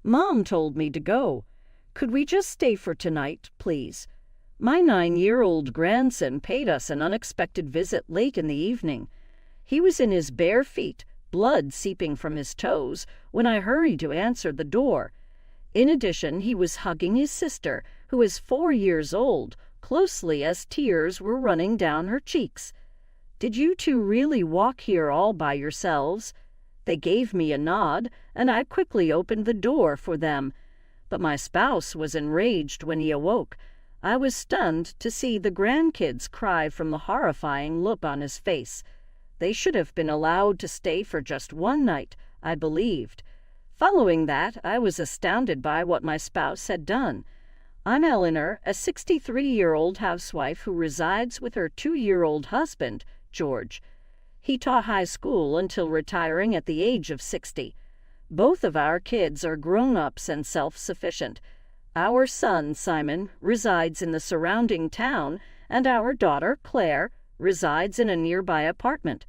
Mom told me to go. Could we just stay for tonight, please? My 9-year-old grandson paid us an unexpected visit late in the evening. He was in his bare feet, blood seeping from his toes, when I hurried to answer the door. In addition, he was hugging his sister, who is 4 years old, closely as tears were running down her cheeks. Did you two really walk here all by yourselves? They gave me a nod, and I quickly opened the door for them. But my spouse was enraged when he awoke. I was stunned to see the grandkids cry from the horrifying look on his face. They should have been allowed to stay for just one night, I believed. Following that, I was astounded by what my spouse had done. I'm Eleanor, a 63-year-old housewife who resides with her 2-year-old husband, George. He taught high school until retiring at the age of 60. Both of our kids are grown-ups and self-sufficient. Our son, Simon, resides in the surrounding town, and our daughter, Claire, resides in a nearby apartment.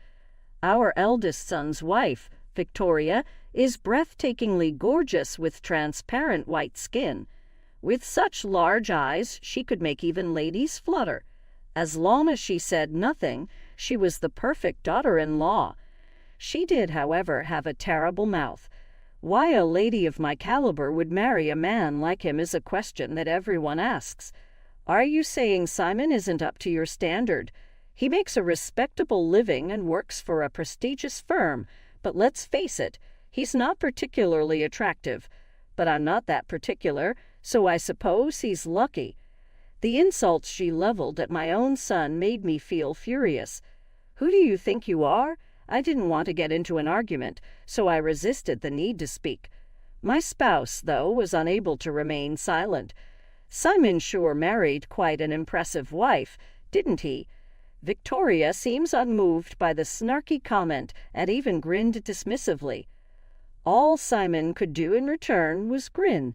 Our eldest son's wife, Victoria, is breathtakingly gorgeous with transparent white skin. With such large eyes, she could make even ladies flutter. As long as she said nothing, she was the perfect daughter-in-law. She did, however, have a terrible mouth. Why a lady of my caliber would marry a man like him is a question that everyone asks. Are you saying Simon isn't up to your standard? He makes a respectable living and works for a prestigious firm, but let's face it, he's not particularly attractive. But I'm not that particular, so I suppose he's lucky. The insults she leveled at my own son made me feel furious. Who do you think you are? I didn't want to get into an argument, so I resisted the need to speak. My spouse, though, was unable to remain silent. Simon sure married quite an impressive wife, didn't he? Victoria seems unmoved by the snarky comment and even grinned dismissively. All Simon could do in return was grin.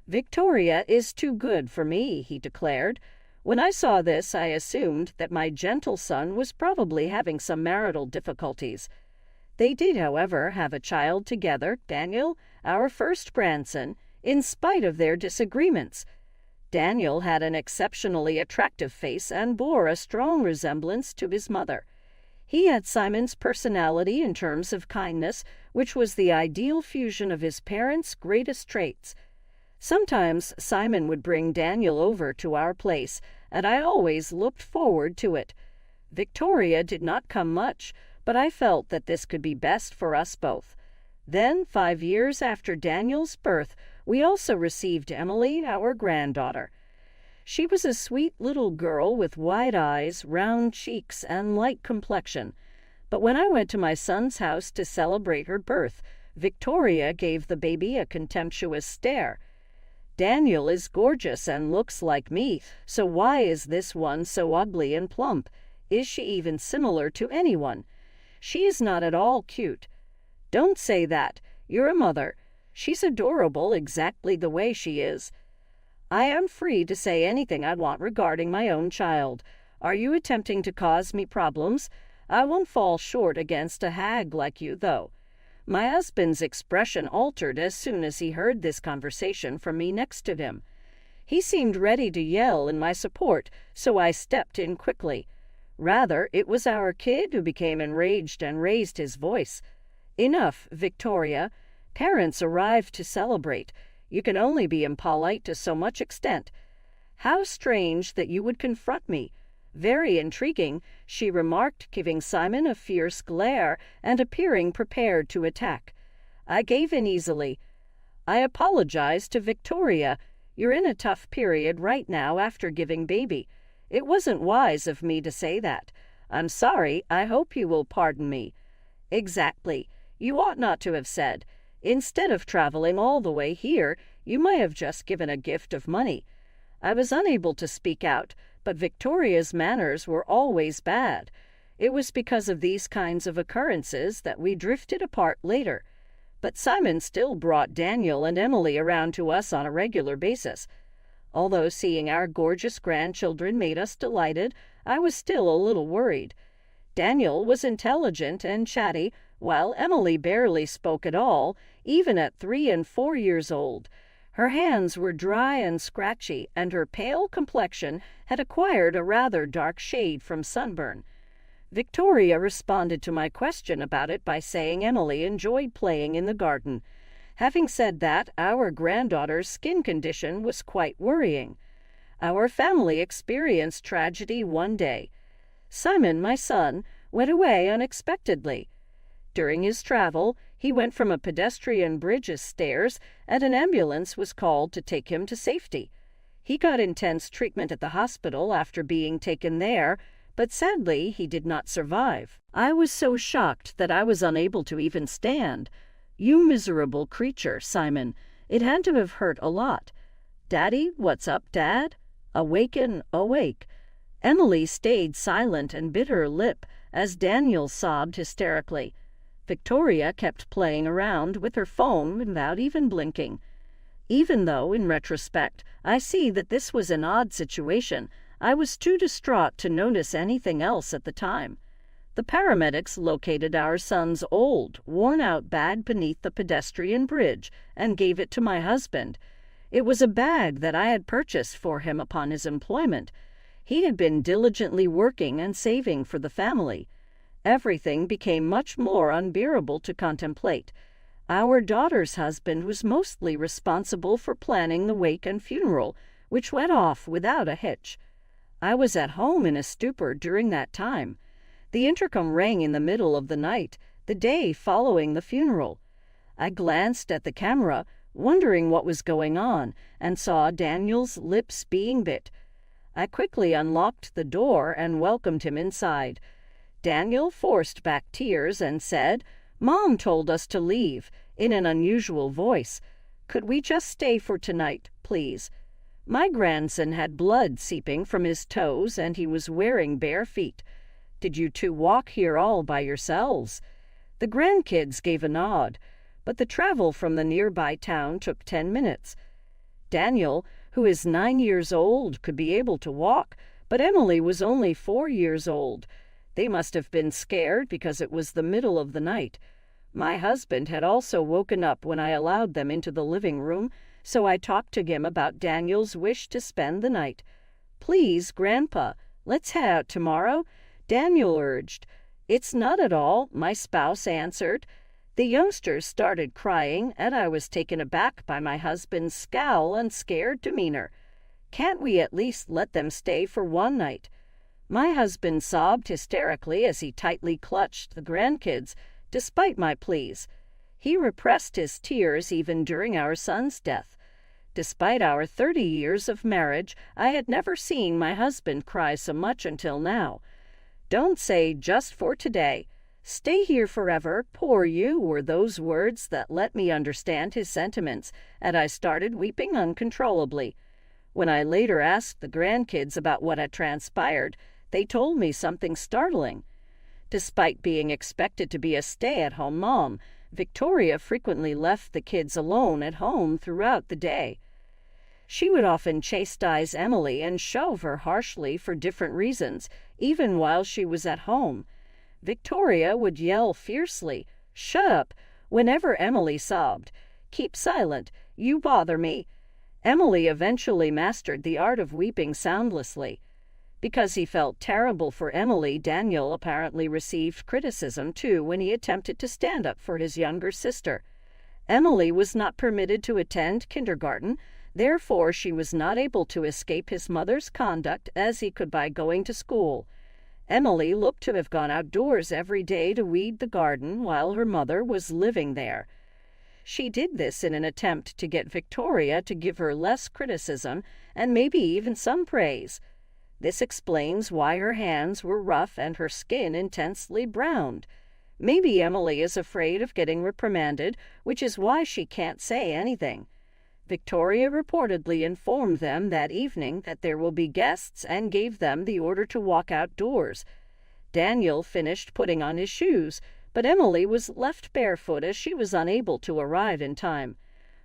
Victoria is too good for me, he declared. When I saw this, I assumed that my gentle son was probably having some marital difficulties. They did, however, have a child together, Daniel, our first grandson, in spite of their disagreements. Daniel had an exceptionally attractive face and bore a strong resemblance to his mother. He had Simon's personality in terms of kindness, which was the ideal fusion of his parents' greatest traits. Sometimes Simon would bring Daniel over to our place, and I always looked forward to it. Victoria did not come much, but I felt that this could be best for us both. Then, 5 years after Daniel's birth, we also received Emily, our granddaughter. She was a sweet little girl with wide eyes, round cheeks, and light complexion. But when I went to my son's house to celebrate her birth, Victoria gave the baby a contemptuous stare. Daniel is gorgeous and looks like me, so why is this one so ugly and plump? Is she even similar to anyone? She is not at all cute. Don't say that. You're a mother. She's adorable exactly the way she is. I am free to say anything I want regarding my own child. Are you attempting to cause me problems? I won't fall short against a hag like you, though. My husband's expression altered as soon as he heard this conversation from me next to him. He seemed ready to yell in my support, so I stepped in quickly. Rather, it was our kid who became enraged and raised his voice. Enough, Victoria. Parents arrived to celebrate. You can only be impolite to so much extent. How strange that you would confront me. Very intriguing, she remarked, giving Simon a fierce glare and appearing prepared to attack. I gave in easily. I apologized to Victoria. You're in a tough period right now after giving baby. It wasn't wise of me to say that. I'm sorry. I hope you will pardon me. Exactly. You ought not to have said. Instead of traveling all the way here, you might have just given a gift of money. I was unable to speak out, but Victoria's manners were always bad. It was because of these kinds of occurrences that we drifted apart later. But Simon still brought Daniel and Emily around to us on a regular basis. Although seeing our gorgeous grandchildren made us delighted, I was still a little worried. Daniel was intelligent and chatty, while Emily barely spoke at all, even at 3 and 4 years old. Her hands were dry and scratchy, and her pale complexion had acquired a rather dark shade from sunburn. Victoria responded to my question about it by saying Emily enjoyed playing in the garden. Having said that, our granddaughter's skin condition was quite worrying. Our family experienced tragedy one day. Simon, my son, went away unexpectedly. During his travel, he went from a pedestrian bridge's stairs, and an ambulance was called to take him to safety. He got intense treatment at the hospital after being taken there, but sadly he did not survive. I was so shocked that I was unable to even stand. You miserable creature, Simon. It had to have hurt a lot. Daddy, what's up, Dad? Awaken, awake. Emily stayed silent and bit her lip as Daniel sobbed hysterically. Victoria kept playing around with her phone without even blinking. Even though, in retrospect, I see that this was an odd situation, I was too distraught to notice anything else at the time. The paramedics located our son's old, worn-out bag beneath the pedestrian bridge and gave it to my husband. It was a bag that I had purchased for him upon his employment. He had been diligently working and saving for the family. Everything became much more unbearable to contemplate. Our daughter's husband was mostly responsible for planning the wake and funeral, which went off without a hitch. I was at home in a stupor during that time. The intercom rang in the middle of the night, the day following the funeral. I glanced at the camera, wondering what was going on, and saw Daniel's lips being bit. I quickly unlocked the door and welcomed him inside. Daniel forced back tears and said, "Mom told us to leave," in an unusual voice. "Could we just stay for tonight, please?" My grandson had blood seeping from his toes, and he was wearing bare feet. "Did you two walk here all by yourselves?" The grandkids gave a nod, but the travel from the nearby town took 10 minutes. Daniel, who is 9 years old, could be able to walk, but Emily was only 4 years old. They must have been scared because it was the middle of the night. My husband had also woken up when I allowed them into the living room, so I talked to him about Daniel's wish to spend the night. "Please, Grandpa, let's head out tomorrow," Daniel urged. "It's not at all," my spouse answered. The youngsters started crying, and I was taken aback by my husband's scowl and scared demeanor. "Can't we at least let them stay for one night?" My husband sobbed hysterically as he tightly clutched the grandkids, despite my pleas. He repressed his tears even during our son's death. Despite our 30 years of marriage, I had never seen my husband cry so much until now. "Don't say just for today. Stay here forever, poor you," were those words that let me understand his sentiments, and I started weeping uncontrollably. When I later asked the grandkids about what had transpired, they told me something startling. Despite being expected to be a stay-at-home mom, Victoria frequently left the kids alone at home throughout the day. She would often chastise Emily and shove her harshly for different reasons, even while she was at home. Victoria would yell fiercely, "Shut up," whenever Emily sobbed. "Keep silent, you bother me." Emily eventually mastered the art of weeping soundlessly. Because he felt terrible for Emily, Daniel apparently received criticism too when he attempted to stand up for his younger sister. Emily was not permitted to attend kindergarten, therefore she was not able to escape his mother's conduct as he could by going to school. Emily looked to have gone outdoors every day to weed the garden while her mother was living there. She did this in an attempt to get Victoria to give her less criticism and maybe even some praise. This explains why her hands were rough and her skin intensely browned. Maybe Emily is afraid of getting reprimanded, which is why she can't say anything. Victoria reportedly informed them that evening that there will be guests and gave them the order to walk outdoors. Daniel finished putting on his shoes, but Emily was left barefoot as she was unable to arrive in time.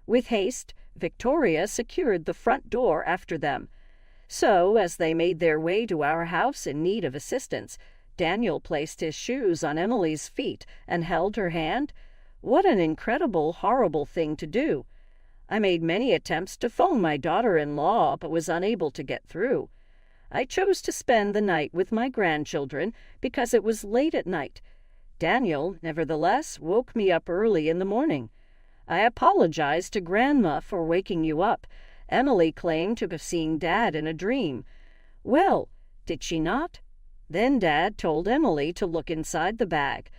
With haste, Victoria secured the front door after them. So, as they made their way to our house in need of assistance, Daniel placed his shoes on Emily's feet and held her hand. What an incredible, horrible thing to do. I made many attempts to phone my daughter-in-law, but was unable to get through. I chose to spend the night with my grandchildren because it was late at night. Daniel, nevertheless, woke me up early in the morning. I apologized to Grandma for waking you up. Emily claimed to have seen Dad in a dream. Well, did she not? Then Dad told Emily to look inside the bag.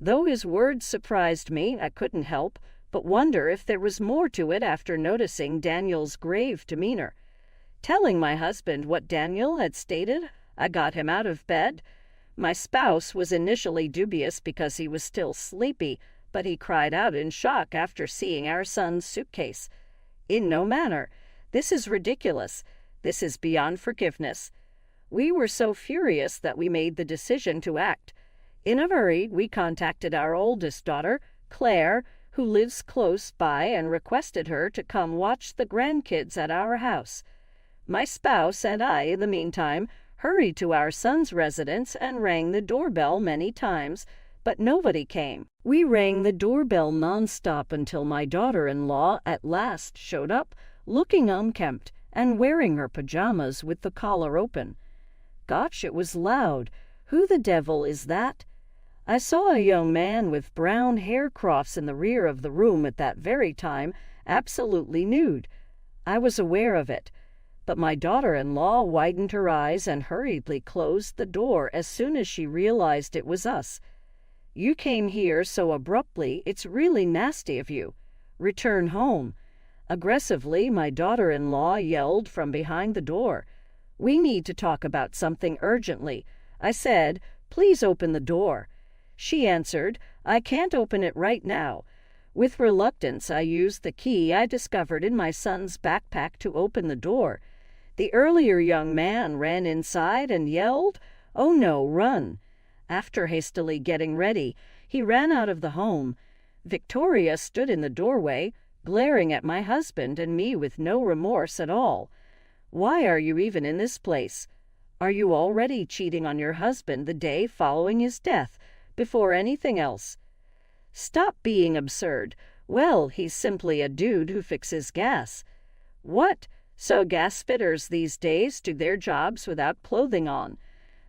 Though his words surprised me, I couldn't help but wonder if there was more to it after noticing Daniel's grave demeanor. Telling my husband what Daniel had stated, I got him out of bed. My spouse was initially dubious because he was still sleepy, but he cried out in shock after seeing our son's suitcase. In no manner. This is ridiculous. This is beyond forgiveness. We were so furious that we made the decision to act. In a hurry, we contacted our oldest daughter, Claire, who lives close by, and requested her to come watch the grandkids at our house. My spouse and I, in the meantime, hurried to our son's residence and rang the doorbell many times, but nobody came. We rang the doorbell nonstop until my daughter-in-law at last showed up, looking unkempt and wearing her pajamas with the collar open. Gosh, it was loud. Who the devil is that? I saw a young man with brown hair crofts in the rear of the room at that very time, absolutely nude. I was aware of it, but my daughter-in-law widened her eyes and hurriedly closed the door as soon as she realized it was us. You came here so abruptly, it's really nasty of you. Return home. Aggressively, my daughter-in-law yelled from behind the door. We need to talk about something urgently. I said, please open the door. She answered, I can't open it right now. With reluctance, I used the key I discovered in my son's backpack to open the door. The earlier young man ran inside and yelled, "Oh no, run!" After hastily getting ready, he ran out of the home. Victoria stood in the doorway, glaring at my husband and me with no remorse at all. Why are you even in this place? Are you already cheating on your husband the day following his death, before anything else? Stop being absurd. Well, he's simply a dude who fixes gas. What? So gas fitters these days do their jobs without clothing on.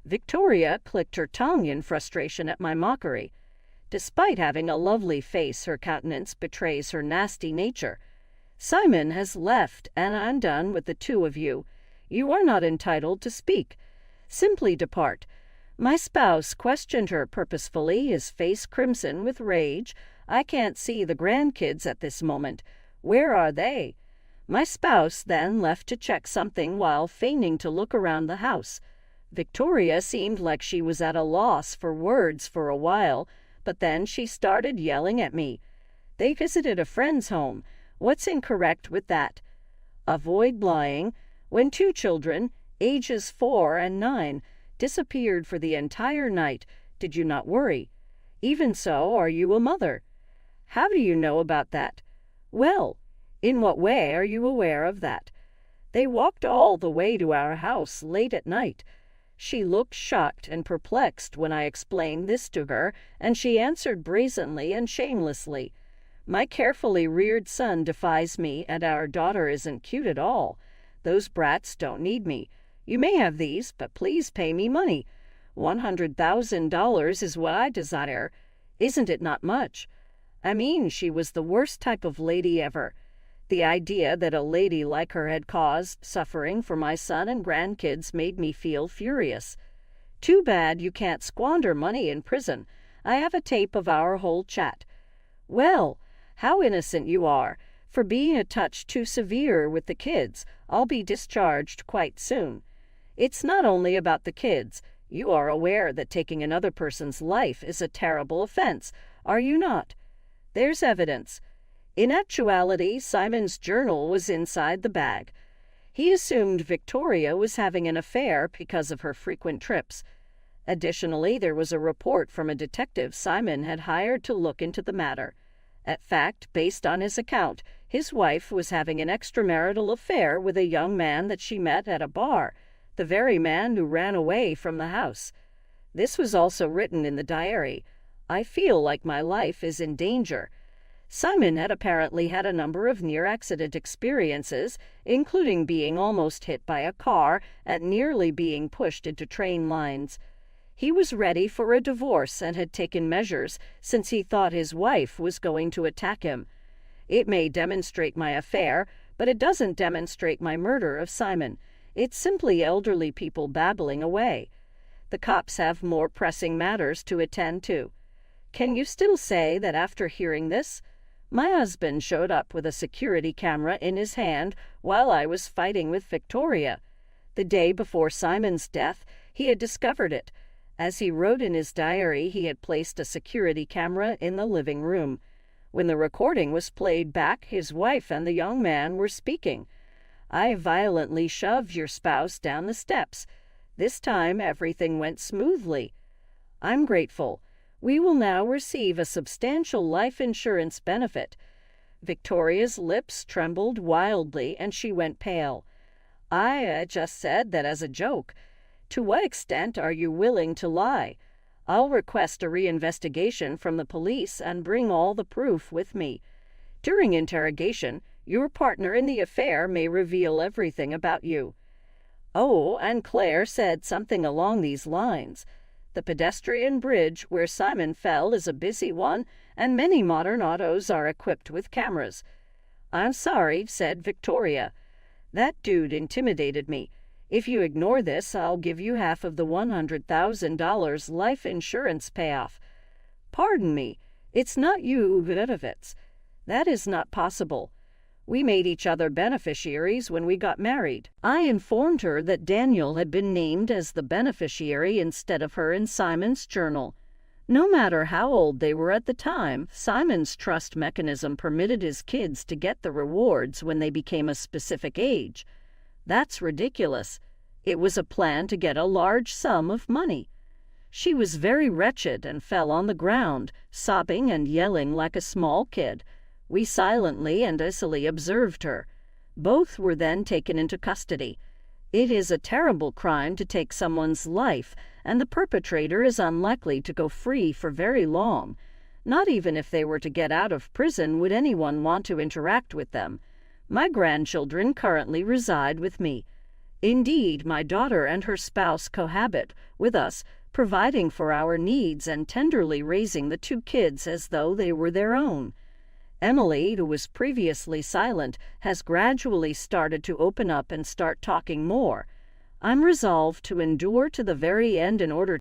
Victoria clicked her tongue in frustration at my mockery. Despite having a lovely face, her countenance betrays her nasty nature. Simon has left, and I'm done with the two of you. You are not entitled to speak. Simply depart. My spouse questioned her purposefully, his face crimson with rage. I can't see the grandkids at this moment. Where are they? My spouse then left to check something while feigning to look around the house. Victoria seemed like she was at a loss for words for a while, but then she started yelling at me. They visited a friend's home. What's incorrect with that? Avoid lying. When two children, ages 4 and 9, disappeared for the entire night, did you not worry? Even so, are you a mother? How do you know about that? Well, in what way are you aware of that? They walked all the way to our house late at night. She looked shocked and perplexed when I explained this to her, and she answered brazenly and shamelessly. My carefully reared son defies me, and our daughter isn't cute at all. Those brats don't need me. You may have these, but please pay me money. $100,000 is what I desire. Isn't it not much? I mean, she was the worst type of lady ever. The idea that a lady like her had caused suffering for my son and grandkids made me feel furious. Too bad you can't squander money in prison. I have a tape of our whole chat. Well, how innocent you are. For being a touch too severe with the kids, I'll be discharged quite soon. It's not only about the kids. You are aware that taking another person's life is a terrible offense, are you not? There's evidence. In actuality, Simon's journal was inside the bag. He assumed Victoria was having an affair because of her frequent trips. Additionally, there was a report from a detective Simon had hired to look into the matter. In fact, based on his account, his wife was having an extramarital affair with a young man that she met at a bar, the very man who ran away from the house. This was also written in the diary. I feel like my life is in danger. Simon had apparently had a number of near-accident experiences, including being almost hit by a car and nearly being pushed into train lines. He was ready for a divorce and had taken measures since he thought his wife was going to attack him. It may demonstrate my affair, but it doesn't demonstrate my murder of Simon. It's simply elderly people babbling away. The cops have more pressing matters to attend to. Can you still say that after hearing this? My husband showed up with a security camera in his hand while I was fighting with Victoria. The day before Simon's death, he had discovered it. As he wrote in his diary, he had placed a security camera in the living room. When the recording was played back, his wife and the young man were speaking. I violently shoved your spouse down the steps. This time, everything went smoothly. I'm grateful. We will now receive a substantial life insurance benefit. Victoria's lips trembled wildly and she went pale. I just said that as a joke. To what extent are you willing to lie? I'll request a reinvestigation from the police and bring all the proof with me. During interrogation, your partner in the affair may reveal everything about you. Oh, and Claire said something along these lines. The pedestrian bridge where Simon fell is a busy one, and many modern autos are equipped with cameras. I'm sorry, said Victoria. That dude intimidated me. If you ignore this, I'll give you half of the $100,000 life insurance payoff. Pardon me, it's not you, Redditvids. That is not possible. We made each other beneficiaries when we got married. I informed her that Daniel had been named as the beneficiary instead of her in Simon's journal. No matter how old they were at the time, Simon's trust mechanism permitted his kids to get the rewards when they became a specific age. That's ridiculous. It was a plan to get a large sum of money. She was very wretched and fell on the ground, sobbing and yelling like a small kid. We silently and icily observed her. Both were then taken into custody. It is a terrible crime to take someone's life, and the perpetrator is unlikely to go free for very long. Not even if they were to get out of prison would anyone want to interact with them. My grandchildren currently reside with me. Indeed, my daughter and her spouse cohabit with us, providing for our needs and tenderly raising the two kids as though they were their own. Emily, who was previously silent, has gradually started to open up and start talking more. I'm resolved to endure to the very end in order